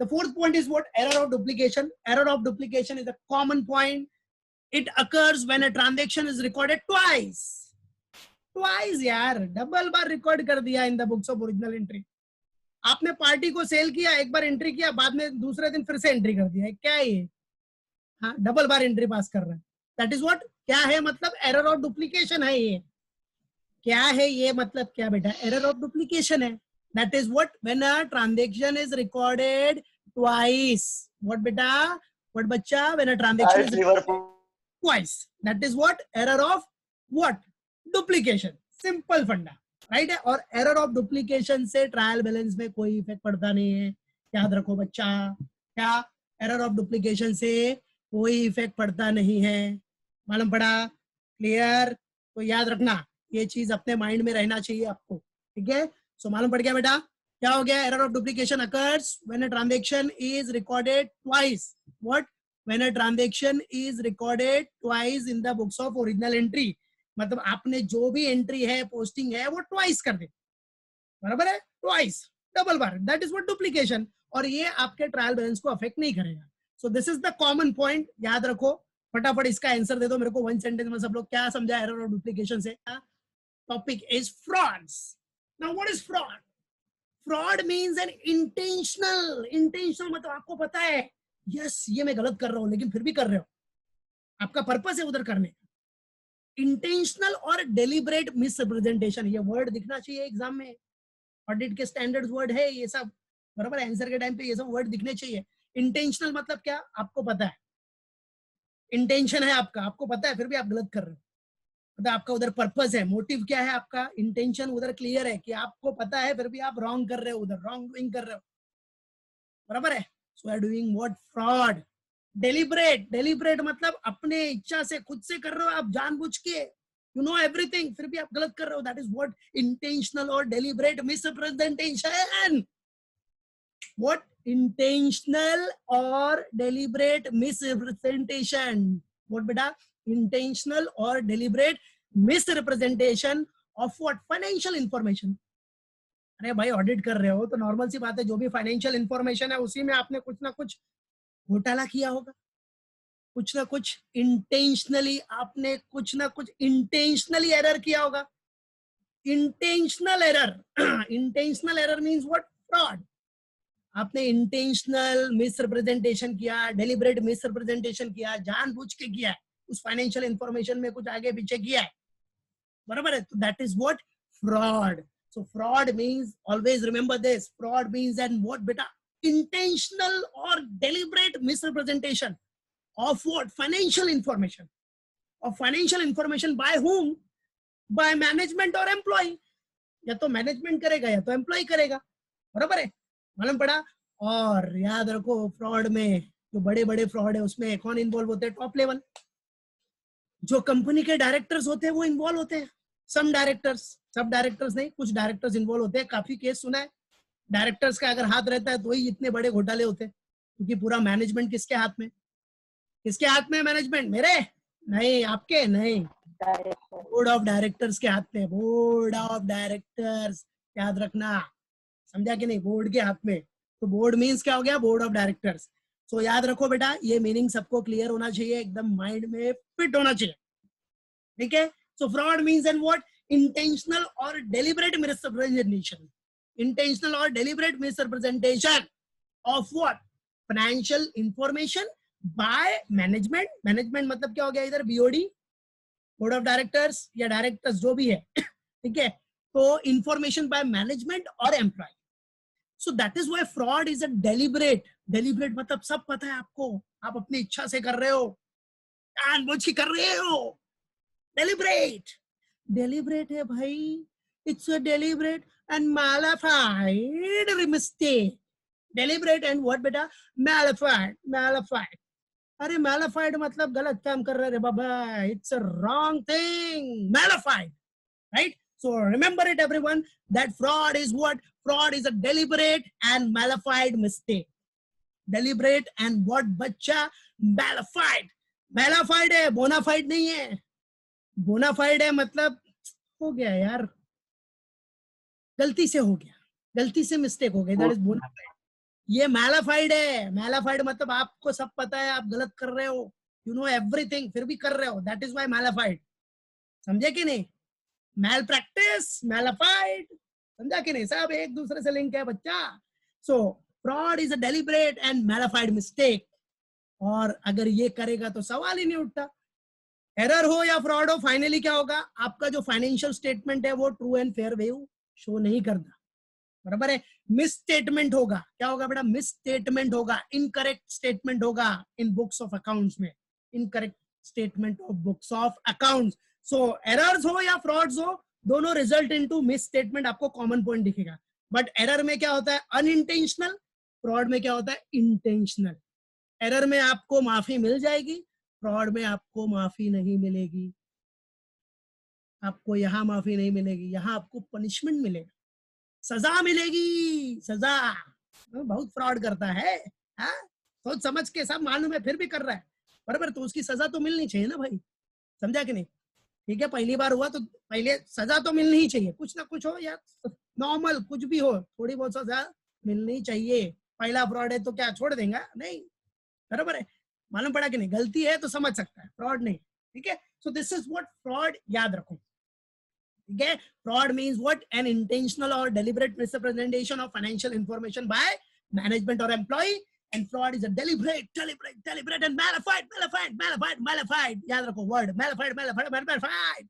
The fourth point is what? Error of duplication. Error of duplication is a common point. It occurs when a transaction is recorded twice. Twice यार, double बार record कर दिया in the books of original entry. आपने party को cell किया, एक बार entry किया, बाद में दूसरे दिन फिर से एंट्री कर दिया, क्या है ये? हाँ, डबल बार एंट्री पास कर रहे हैं. दैट इज व्हाट, क्या है मतलब? एरर ऑफ डुप्लीकेशन है ये. क्या है ये मतलब? क्या बेटा? एरर ऑफ डुप्लीकेशन है. That is what, when a transaction is recorded twice. What बेटा? व्हाट बच्चा? When a transaction is twice, that is what? Error of what? Duplication. Simple फंडा, राइट है. और एरर ऑफ डुप्लीकेशन से trial balance में कोई effect पड़ता नहीं है. याद रखो बच्चा, क्या? एरर ऑफ डुप्लीकेशन से कोई इफेक्ट पड़ता नहीं है. मालूम पड़ा? क्लियर? तो याद रखना, ये चीज अपने माइंड में रहना चाहिए आपको, ठीक है. सो मालूम पड़ गया बेटा? क्या हो गया? Error of duplication occurs when a transaction is recorded twice. What? When a transaction is recorded twice in the books of original entry. मतलब आपने जो भी एंट्री है, पोस्टिंग है, वो ट्वाइस कर दे. बराबर है? Twice, double bar. That is what? Duplication. और ये आपके ट्रायल बैलेंस को अफेक्ट नहीं करेगा. सो this is the common point. याद रखो. फटाफट इसका आंसर दे दो मेरे को वन सेंटेंस में. सब लोग क्या समझा एरर और डुप्लीकेशन से? Topic is frauds. Now what is fraud? Fraud means an intentional. Intentional मतलब आपको पता है, यस ये मैं गलत कर रहा हूं, लेकिन फिर भी कर रहे हो. आपका पर्पस है उधर करने का. इंटेंशनल और डेलिब्रेट मिसरिप्रेजेंटेशन, ये वर्ड दिखना चाहिए एग्जाम में. ऑडिट के स्टैंडर्ड्स वर्ड है ये सब, बराबर. आंसर के टाइम पे ये सब वर्ड दिखने चाहिए. इंटेंशनल मतलब क्या? आपको पता है, इंटेंशन है आपका, आपको पता है, फिर भी आप गलत कर रहे हो. मतलब आपका उधर पर्पस है, मोटिव क्या है आपका? इंटेंशन उधर क्लियर है कि आपको पता है, फिर भी आप रॉन्ग कर रहे हो, उधर रॉन्ग डूइंग कर रहे हो. बराबर है? So are doing what? Fraud. Deliberate. Deliberate मतलब अपने इच्छा से, खुद से कर रहे हो आप, जानबूझ के. यू नो एवरीथिंग, फिर भी आप गलत कर रहे हो. That is what? इंटेंशनल और deliberate misrepresentation. What? Intentional or deliberate misrepresentation. What beta? Intentional or deliberate misrepresentation of what? Financial information. अरे भाई ऑडिट कर रहे हो तो नॉर्मल सी बात है, जो भी फाइनेंशियल इंफॉर्मेशन है उसी में आपने कुछ ना कुछ घोटाला किया होगा. कुछ ना कुछ इंटेंशनली आपने कुछ ना कुछ इंटेंशनली एरर किया होगा. Intentional error. Intentional error means what? Fraud. आपने इंटेंशनल मिसरिप्रेजेंटेशन किया, डेलिब्रेट मिसरिप्रेजेंटेशन किया, जानबूझ के किया है, उस फाइनेंशियल इंफॉर्मेशन में कुछ आगे पीछे किया है. बराबर है? तो that is what? Fraud. So fraud means, always remember this, fraud means and what बेटा? इंटेंशनल और deliberate misrepresentation of what? Financial information. Of financial information by whom? By management or employee. या तो मैनेजमेंट करेगा या तो employ करेगा. बराबर है? मालूम पड़ा? और याद रखो, फ्रॉड में जो बड़े बड़े फ्रॉड है उसमें कौन इन्वॉल्व होते हैं? टॉप लेवल जो कंपनी के डायरेक्टर्स होते हैं वो इन्वॉल्व होते हैं. सम डायरेक्टर्स, सब डायरेक्टर्स नहीं, कुछ डायरेक्टर्स इन्वॉल्व होते हैं. काफी केस सुना है, डायरेक्टर्स का अगर हाथ रहता है तो ही इतने बड़े घोटाले होते हैं. क्योंकि पूरा मैनेजमेंट किसके हाथ में? किसके हाथ में है मैनेजमेंट? मेरे नहीं, आपके नहीं, बोर्ड ऑफ डायरेक्टर्स के हाथ में. बोर्ड ऑफ डायरेक्टर्स, याद रखना. समझा कि नहीं? बोर्ड के हाथ में. तो बोर्ड मींस क्या हो गया? Board of directors. सो याद रखो बेटा, ये मीनिंग सबको क्लियर होना चाहिए, एकदम माइंड में फिट होना चाहिए. ठीक है? So fraud means and what? Intentional और डेलिब्रेट मिसरिप्रेजेंटेशन. इंटेंशनल और deliberate misrepresentation of what? Financial information by management. Management मतलब क्या हो गया इधर? बीओडी, बोर्ड ऑफ डायरेक्टर्स या डायरेक्टर्स जो भी है. ठीक है? तो इंफॉर्मेशन बाय मैनेजमेंट और employ. So that is why fraud is a deliberate. Deliberate मतलब सब पता है आपको, आप अपनी इच्छा से कर रहे हो, जानबूझ के कर रहे हो. डेलिब्रेट. डेलिब्रेट है भाई. It's a deliberate and mala fide mistake. Deliberate and what बेटा? मैलिफाइड. मैलिफाइड. अरे मैलिफाइड मतलब गलत काम कर रहे रे बाबा. It's a wrong thing. Mala fide, right? So remember it everyone, that fraud is what? Fraud is a deliberate and malified mistake. Deliberate and what बच्चा? Malified. Malified है, bonafide नहीं है. Bonafide है मतलब हो गया यार, गलती से हो गया, गलती से मिस्टेक हो गई. That is bonafide. ये मैलाफाइड है। मैलाफाइड मतलब आपको सब पता है, आप गलत कर रहे हो, यू नो एवरीथिंग, फिर भी कर रहे हो, दैट इज वाई मैलाफाइड। समझे कि नहीं? मैल प्रैक्टिस, मैलाफाइड, समझा कि नहीं? सब एक दूसरे से लिंक है बच्चा। So fraud is a deliberate and mala fide mistake, और अगर ये करेगा तो सवाल ही नहीं उठता। एरर हो या फ्रॉड हो, फाइनली क्या होगा, आपका जो फाइनेंशियल स्टेटमेंट है वो true and fair view show नहीं करता, बराबर है। मिस स्टेटमेंट होगा, क्या होगा बेटा, मिस स्टेटमेंट होगा, इनकरेक्ट स्टेटमेंट होगा इन बुक्स ऑफ अकाउंट्स में, incorrect statement of books of accounts. So errors हो या फ्रॉड्स हो, दोनों रिजल्ट इनटू मिस स्टेटमेंट, आपको कॉमन पॉइंट दिखेगा। बट एरर में क्या होता है, अनइंटेंशनल, फ्रॉड में क्या होता है, इंटेंशनल। एरर में आपको माफी मिल जाएगी, फ्रॉड में आपको माफी नहीं मिलेगी। आपको यहाँ माफी नहीं मिलेगी, यहाँ आपको पनिशमेंट मिलेगा, सजा मिलेगी, सजा। बहुत फ्रॉड करता है, हाँ? सोच समझ के, सब मालूम है फिर भी कर रहा है, बराबर, तो उसकी सजा तो मिलनी चाहिए ना भाई, समझा कि नहीं? ठीक है, पहली बार हुआ तो पहले सजा तो मिलनी ही चाहिए, कुछ ना कुछ हो या नॉर्मल कुछ भी हो, थोड़ी बहुत सजा मिलनी चाहिए। पहला फ्रॉड है तो क्या छोड़ देंगे? नहीं, बराबर है। मालूम पड़ा कि नहीं? गलती है तो समझ सकता है, फ्रॉड नहीं। ठीक है, so this is what fraud, याद रखो। ठीक है, fraud means what, an intentional और deliberate misrepresentation of financial information by management और employ, and fraud is a deliberate and malified, याद रखो word malified,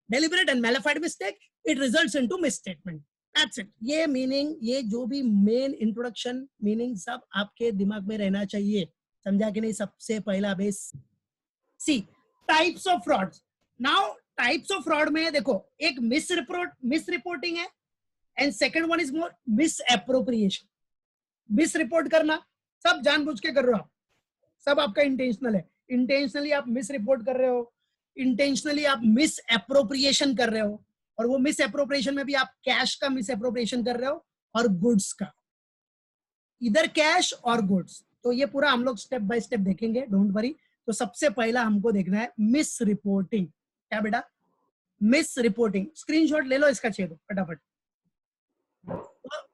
deliberate and malified mistake, it results into misstatement, that's it। ये meaning, ये जो भी main introduction meaning सब आपके दिमाग में रहना चाहिए, समझा कि नहीं? सबसे पहला base. See types of fraud. Now types of fraud में देखो, एक मिस रिपोर्टिंग है, and second one is more misappropriation. Misreport करना, सब जानबूझ के कर रहे हो आप, सब आपका इंटेंशनल है, इंटेंशनली आप मिस रिपोर्ट कर रहे हो, इंटेंशनली आप मिस एप्रोप्रिएशन कर रहे हो, और वो मिस एप्रोप्रिएशन में भी आप कैश का मिस एप्रोप्रिएशन कर रहे हो और गुड्स का, इधर कैश और गुड्स। तो ये पूरा हम लोग स्टेप बाय स्टेप देखेंगे, डोंट वरी। तो सबसे पहला हमको देखना है मिस रिपोर्टिंग। क्या बेटा? Miss reporting. स्क्रीनशॉट ले लो इसका, चाहिए तो फटाफट।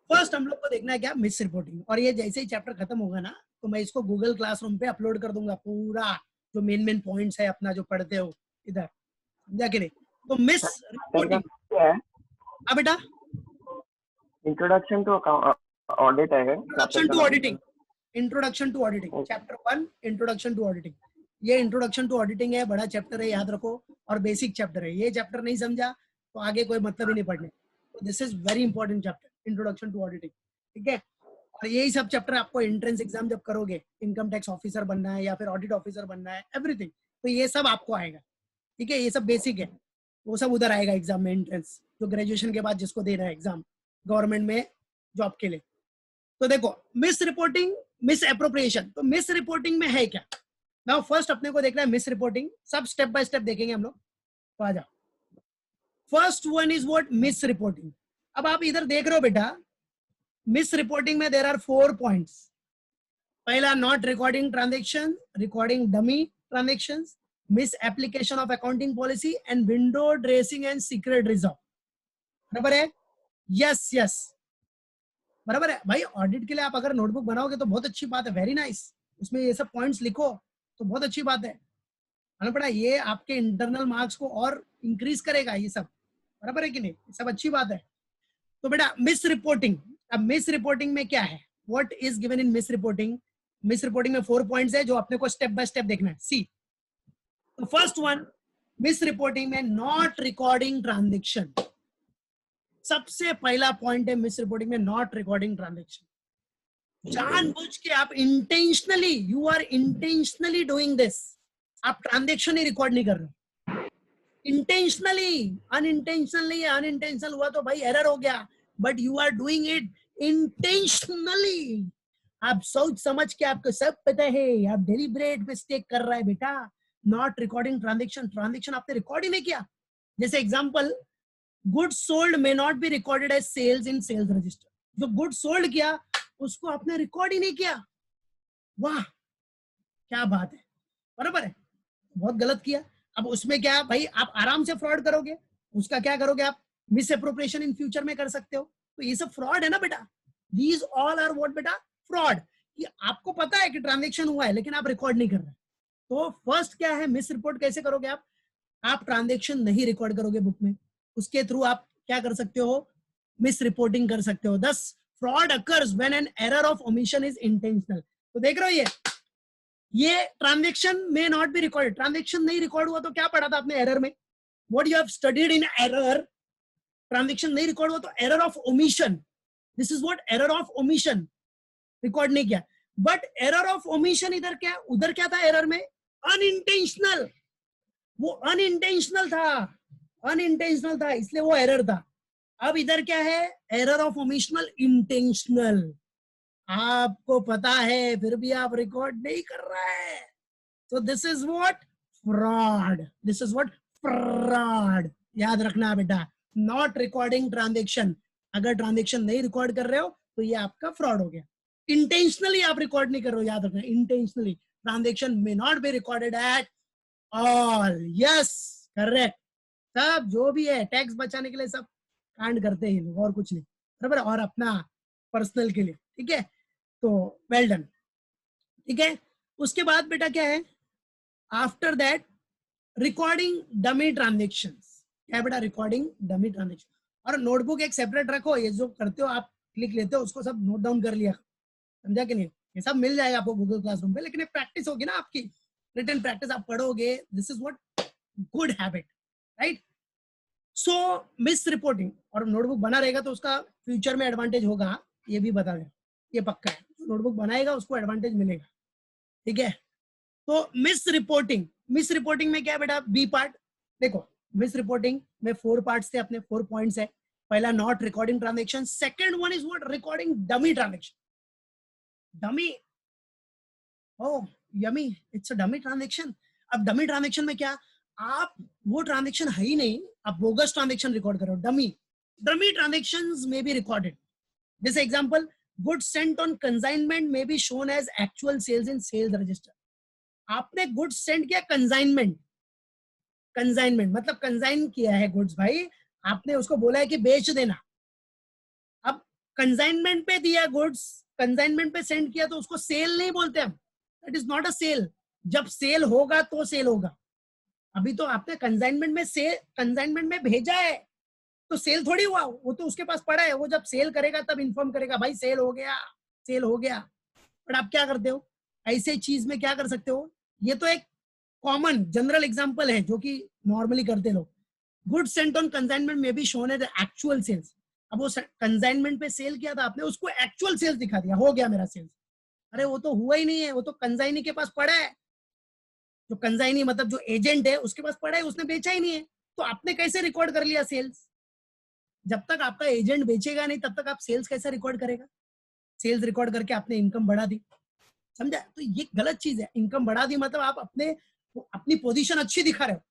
फर्स्ट हम लोग को देखना है क्या, मिस रिपोर्टिंग। और ये जैसे ही चैप्टर खत्म होगा ना, तो मैं इसको गूगल क्लासरूम पे अपलोड कर दूंगा, पूरा जो मेन पॉइंट्स है अपना जो पढ़ते हो इधर, समझा कि नहीं? तो मिस रिपोर्टिंग हाँ बेटा, इंट्रोडक्शन टू ऑडिट है, introduction to auditing, introduction to auditing, chapter 1 introduction to auditing. ये इंट्रोडक्शन टू ऑडिटिंग है, बड़ा चैप्टर है, याद रखो, और बेसिक चैप्टर है। ये चैप्टर नहीं समझा तो आगे कोई मतलब ही नहीं पढ़ने। तो this is very important chapter, introduction to auditing. ठीक है, और यही सब चैप्टर आपको एंट्रेंस एग्जाम जब करोगे, इनकम टैक्स ऑफिसर बनना है या फिर ऑडिट ऑफिसर बनना है, एवरीथिंग, तो ये सब आपको आएगा। ठीक है, ये सब बेसिक है, वो सब उधर आएगा एग्जाम में, एंट्रेंस जो ग्रेजुएशन के बाद जिसको देना है एग्जाम गवर्नमेंट में जॉब के लिए। तो देखो, मिस रिपोर्टिंग, मिस एप्रोप्रिएशन। तो मिस रिपोर्टिंग में है क्या? नाउ फर्स्ट अपने को देखना है मिस रिपोर्टिंग, सब स्टेप बाय स्टेप देखेंगे हम लोग। तो आ जाओ, first one is what, miss reporting. अब आप इधर देख रहे हो बेटा, मिस रिपोर्टिंग में देयर आर 4 पॉइंट्स। पहला, not recording transaction, recording dummy transactions, miss application of accounting policy, and window dressing and secret reserve. बराबर है? यस यस, बराबर है भाई। ऑडिट के लिए आप अगर नोटबुक बनाओगे तो बहुत अच्छी बात है, वेरी नाइस, उसमें ये सब पॉइंट्स लिखो तो बहुत अच्छी बात है। मालूम पड़ा, ये आपके इंटरनल मार्क्स को और इंक्रीज करेगा ये सब, बराबर है कि नहीं? सब अच्छी बात है। तो बेटा मिस रिपोर्टिंग, अब मिस रिपोर्टिंग में क्या है, what is given in miss reporting? Miss reporting में 4 पॉइंट्स है जो अपने को स्टेप बाय स्टेप देखना है। सी, तो फर्स्ट वन, मिस रिपोर्टिंग में नॉट रिकॉर्डिंग ट्रांजेक्शन। सबसे पहला पॉइंट है मिस रिपोर्टिंग में नॉट रिकॉर्डिंग ट्रांजेक्शन। जानबूझ के आप intentionally, you are intentionally doing this, आप ट्रांजेक्शन ही रिकॉर्ड नहीं कर रहे, इंटेंशनली। अनइंटेंशनल हुआ तो भाई एरर हो गया, but you are doing it intentionally. आप सोच समझ के, आपको सब पता है, आप डेलिब्रेट मिस्टेक कर रहा है बेटा। नॉट रिकॉर्डिंग ट्रांजेक्शन, ट्रांजेक्शन आपने रिकॉर्ड ही नहीं किया। जैसे example, goods sold may not be recorded as sales in sales register. जो गुड्स सोल्ड किया उसको आपने रिकॉर्ड ही नहीं किया। वाह, क्या बात है, बराबर है, बहुत गलत किया। अब उसमें क्या भाई, आप आराम से फ्रॉड करोगे, उसका क्या करोगे आप, मिस एप्रोप्रिएशन इन फ्यूचर में कर सकते हो। तो ये सब फ्रॉड है ना बेटा, दीज ऑल आर व्हाट बेटा, फ्रॉड। कि आपको पता है कि ट्रांजेक्शन हुआ है लेकिन आप रिकॉर्ड नहीं कर रहे। तो फर्स्ट क्या है, मिस रिपोर्ट कैसे करोगे आप ट्रांजेक्शन नहीं रिकॉर्ड करोगे बुक में, उसके थ्रू आप क्या कर सकते हो, मिस रिपोर्टिंग कर सकते हो। दस fraud occurs when an error of omission is intentional. तो देख रहे हो ये ट्रांजेक्शन में नॉट बी रिकॉर्डेड, ट्रांजेक्शन नहीं रिकॉर्ड हुआ तो क्या पढ़ा था आपने एरर में, what you have studied in error, transaction नहीं रिकॉर्ड हुआ तो error of omission, this is what error of omission, record नहीं किया। बट एरर ऑफ ओमिशन इधर क्या, उधर क्या था एरर में, अनइंटेंशनल, वो अनइंटेंशनल था इसलिए वो एरर था। अब इधर क्या है, एरर ऑफ ओमिशनल इंटेंशनल, आपको पता है फिर भी आप रिकॉर्ड नहीं कर रहे हैं, तो this is what fraud, this is what fraud. याद रखना बेटा, नॉट रिकॉर्डिंग ट्रांजेक्शन, अगर ट्रांजेक्शन नहीं रिकॉर्ड कर रहे हो तो ये आपका फ्रॉड हो गया। इंटेंशनली आप रिकॉर्ड नहीं कर रहे हो, याद रखना, intentionally transaction may not be recorded at all. Yes correct, सब जो भी है टैक्स बचाने के लिए सब कांड करते हैं लोग, और कुछ नहीं, बराबर, और अपना पर्सनल के लिए, ठीक है। तो वेल डन, ठीक है। उसके बाद बेटा क्या है, after that recording dummy transactions, क्या है बेटा, रिकॉर्डिंग डमी ट्रांजेक्शन। और नोटबुक एक सेपरेट रखो, ये जो करते हो आप लिख लेते हो उसको सब नोट डाउन कर लिया, समझा कि नहीं, ये सब मिल जाएगा आपको गूगल क्लासरूम पे, लेकिन एक प्रैक्टिस होगी ना आपकी, रिटन प्रैक्टिस आप पढ़ोगे, this is what good habit, right. So miss reporting, और नोटबुक बना रहेगा तो उसका फ्यूचर में एडवांटेज होगा, ये भी बता दें, ये पक्का है, नोटबुक बनाएगा उसको एडवांटेज मिलेगा, ठीक है। तो मिस रिपोर्टिंग में क्या है बेटा, बी पार्ट, देखो मिस रिपोर्टिंग में 4 पार्ट्स थे अपने, 4 पॉइंट्स है। पहला not recording transaction, second one is what, recording dummy transaction, dummy, oh yummy, it's a dummy transaction. अब डमी ट्रांजेक्शन में क्या, आप वो ट्रांजेक्शन है ही नहीं, आप बोगस ट्रांजेक्शन रिकॉर्ड करो, डमी ट्रांजेक्शंस में बी रिकॉर्डेड। जैसे example, goods sent on consignment में be shown as actual sales in sales register. आपने गुड्स सेंड किया कंसाइनमेंट, मतलब कंसाइन किया है गुड्स, भाई आपने उसको बोला है कि बेच देना, अब कंसाइनमेंट पे दिया गुड्स, कंसाइनमेंट पे सेंड किया तो उसको सेल नहीं बोलते हम, it is not a sale, जब सेल होगा तो सेल होगा। अभी तो आपने कंसाइनमेंट में भेजा है तो सेल थोड़ी हुआ, वो तो उसके पास पड़ा है, वो जब सेल करेगा तब इन्फॉर्म करेगा, भाई सेल हो गया। बट आप क्या करते हो, ऐसे चीज में क्या कर सकते हो, ये तो एक कॉमन जनरल एग्जांपल है जो कि नॉर्मली करते लोग। गुड सेंट ऑन कंसाइनमेंट में be shown as actual sales, अब वो कंसाइनमेंट पे सेल किया था आपने, उसको एक्चुअल सेल्स दिखा दिया, हो गया मेरा सेल्स। अरे वो तो हुआ ही नहीं है, वो तो कंसाइनी के पास पड़ा है, जो कंसाइनी मतलब जो एजेंट है उसके पास पड़ा है, उसने बेचा ही नहीं है, तो आपने कैसे रिकॉर्ड कर लिया सेल्स। जब तक आपका एजेंट बेचेगा नहीं तब तक आप सेल्स कैसे रिकॉर्ड करेगा, सेल्स रिकॉर्ड करके आपने इनकम बढ़ा दी, समझा। तो ये गलत चीज है, इनकम बढ़ा दी मतलब आप अपनी पोजीशन अच्छी दिखा रहे हो,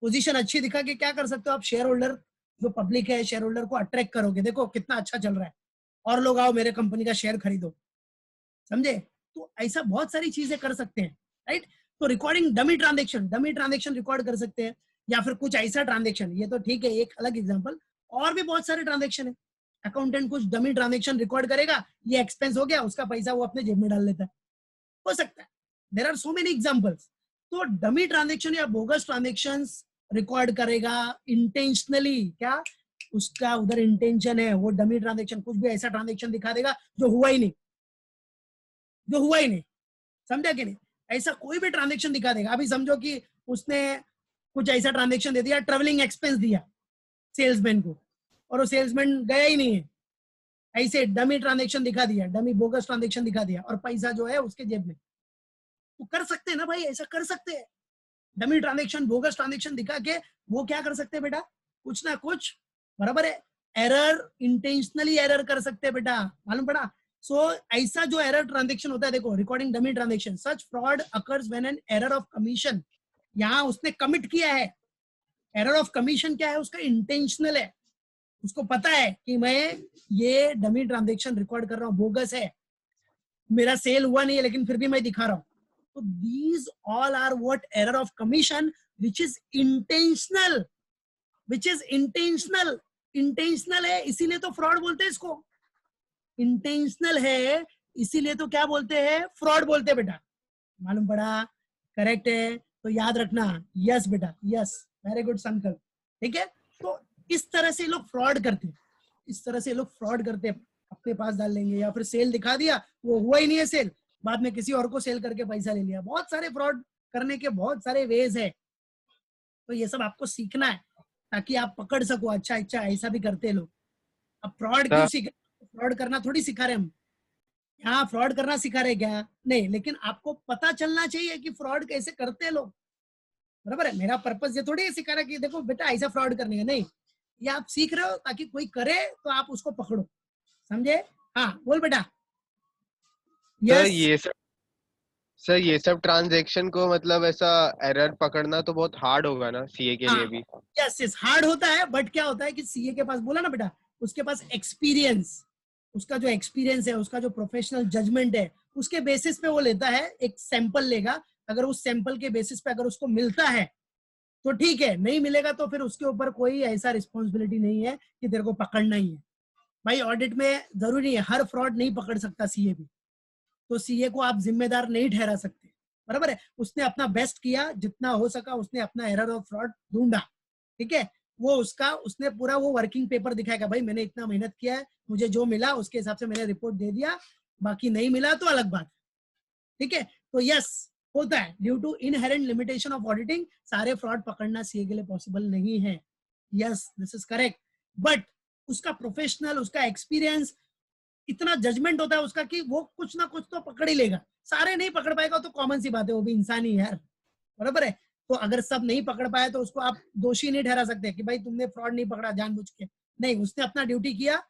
पोजीशन अच्छी दिखा के क्या कर सकते हो आप, शेयर होल्डर जो पब्लिक है, शेयर होल्डर को अट्रैक्ट करोगे, देखो कितना अच्छा चल रहा है और लोग आओ मेरे कंपनी का शेयर खरीदो, समझे। तो ऐसा बहुत सारी चीजें कर सकते हैं, राइट। तो रिकॉर्डिंग डमी ट्रांजेक्शन रिकॉर्ड कर सकते हैं, या फिर कुछ ऐसा ट्रांजेक्शन, ये तो ठीक है एक अलग एग्जांपल, और भी बहुत सारे ट्रांजेक्शन है। अकाउंटेंट कुछ डमी ट्रांजेक्शन रिकॉर्ड करेगा, ये एक्सपेंस हो गया, उसका पैसा वो अपने जेब में डाल लेता है, हो सकता है, there are so many examples. तो डमी ट्रांजेक्शन या बोगस ट्रांजेक्शंस रिकॉर्ड करेगा इंटेंशनली, क्या उसका उधर इंटेंशन है, वो डमी ट्रांजेक्शन कुछ भी ऐसा ट्रांजेक्शन दिखा देगा जो हुआ ही नहीं, समझा कि नहीं, ऐसा कोई भी ट्रांजेक्शन दिखा देगा। अभी समझो कि उसने कुछ ऐसा ट्रांजेक्शन दे दिया, ट्रेवलिंग एक्सपेंस दिया सेल्समैन को, और वो सेल्समैन गया ही नहीं है, ऐसे डमी ट्रांजेक्शन दिखा दिया, डमी बोगस ट्रांजेक्शन दिखा दिया, और पैसा जो है उसके जेब में। तो कर सकते हैं ना भाई, ऐसा कर सकते हैं, डमी ट्रांजेक्शन बोगस ट्रांजेक्शन दिखा के वो क्या कर सकते हैं बेटा, कुछ ना कुछ, बराबर है, एरर, इंटेंशनली एरर कर सकते हैं बेटा, मालूम पड़ा। सो ऐसा जो एरर ट्रांजेक्शन होता है, देखो recording dummy transaction, such fraud occurs when an error of commission, यहां उसने कमिट किया है, एरर ऑफ कमीशन क्या है, उसका इंटेंशनल है, उसको पता है कि मैं ये डमी ट्रांजेक्शन रिकॉर्ड कर रहा हूं, बोगस है, मेरा सेल हुआ नहीं है लेकिन फिर भी मैं दिखा रहा हूं। तो these all are what error of commission which is intentional, intentional है, इसीलिए तो फ्रॉड बोलते हैं इसको, इंटेंशनल है, इसीलिए तो क्या बोलते हैं, फ्रॉड बोलते हैं बेटा। मालूम पड़ा? करेक्ट है, तो याद रखना। यस बेटा, यस, वेरी गुड संकल्प। ठीक है, तो इस तरह से लोग फ्रॉड करते हैं, इस तरह से लोग फ्रॉड करते हैं। अपने पास डाल लेंगे, या फिर सेल दिखा दिया, वो हुआ ही नहीं है सेल, बाद में किसी और को सेल करके पैसा ले लिया। बहुत सारे फ्रॉड करने के बहुत सारे वेज है, तो ये सब आपको सीखना है ताकि आप पकड़ सको। अच्छा अच्छा, ऐसा भी करते हैं लोग। अब फ्रॉड क्यों सीख, फ्रॉड करना थोड़ी सिखा रहे हम यहाँ, फ्रॉड करना सिखा रहे क्या? नहीं, लेकिन आपको पता चलना चाहिए कि फ्रॉड कैसे करते हैं लोग, बराबर है। मेरा पर्पस ये थोड़ी है सिखा रहा कि देखो बेटा ऐसा फ्रॉड करने का, नहीं, ये आप सीख रहे हो ताकि कोई करे तो आप उसको पकड़ो, समझे? हाँ बोल बेटा। यस सर ये सब ट्रांजैक्शन को मतलब ऐसा एरर पकड़ना तो बहुत हार्ड होगा ना सीए के हाँ, लिए भी? यस यस, हार्ड होता है, बट क्या होता है कि सीए के पास, बोला ना बेटा, उसके पास एक्सपीरियंस, उसका जो एक्सपीरियंस है, उसका जो प्रोफेशनल जजमेंट है, उसके बेसिस पे वो लेता है, एक सैंपल लेगा। अगर उस सैंपल के बेसिस पे अगर उसको मिलता है तो ठीक है, नहीं मिलेगा तो फिर उसके ऊपर कोई ऐसा रिस्पॉन्सिबिलिटी नहीं है कि तेरे को पकड़ना ही है। भाई ऑडिट में जरूरी है, हर फ्रॉड नहीं पकड़ सकता सीए भी, तो सीए को आप जिम्मेदार नहीं ठहरा सकते, बराबर है। उसने अपना बेस्ट किया, जितना हो सका उसने अपना एरर और फ्रॉड ढूंढा, ठीक है। वो उसका, उसने पूरा वो वर्किंग पेपर दिखाएगा, भाई मैंने इतना मेहनत किया है, मुझे जो मिला उसके हिसाब से मैंने रिपोर्ट दे दिया, बाकी नहीं मिला तो अलग बात है, ठीक है। तो यस, होता है, due to inherent limitation of auditing सारे फ्रॉड पकड़ना सीए के लिए पॉसिबल नहीं है। Yes, this is correct, but उसका प्रोफेशनल, उसका एक्सपीरियंस, इतना जजमेंट होता है उसका कि वो कुछ ना कुछ तो पकड़ ही लेगा। सारे नहीं पकड़ पाएगा तो कॉमन सी बात है, वो भी इंसान ही है यार, बराबर है। तो अगर सब नहीं पकड़ पाए तो उसको आप दोषी नहीं ठहरा सकते कि भाई तुमने फ्रॉड नहीं पकड़ा जानबूझ के, नहीं, उसने अपना ड्यूटी किया,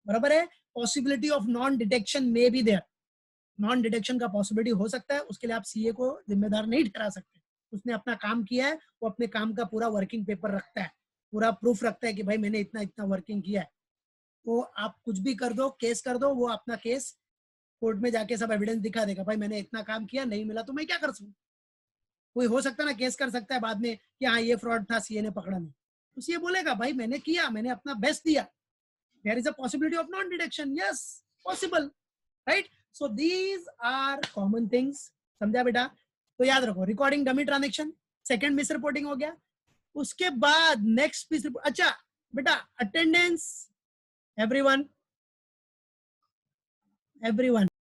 बराबर है। पॉसिबिलिटी ऑफ नॉन डिटेक्शन में भी देयर, नॉन डिटेक्शन का पॉसिबिलिटी हो सकता है, उसके लिए आप सीए को जिम्मेदार नहीं ठहरा सकते। उसने अपना काम किया है, वो अपने काम का पूरा वर्किंग पेपर रखता है, पूरा प्रूफ रखता है कि भाई मैंने इतना इतना वर्किंग किया है। तो आप कुछ भी कर दो, केस कर दो, वो अपना केस कोर्ट में जाके सब एविडेंस दिखा देगा, भाई मैंने इतना काम किया, नहीं मिला तो मैं क्या कर सकूं। कोई हो सकता है ना केस कर सकता है बाद में कि हाँ ये फ्रॉड था, सीए ने पकड़ा नहीं, तो सीए बोलेगा भाई मैंने किया, मैंने अपना बेस्ट दिया, there is a possibility of non detection, yes possible, right. So these are common things, समझा बेटा? तो याद रखो, recording dummy transaction, second misreporting हो गया। उसके बाद नेक्स्ट मिस रिपोर्ट, अच्छा बेटा, अटेंडेंस, एवरीवन,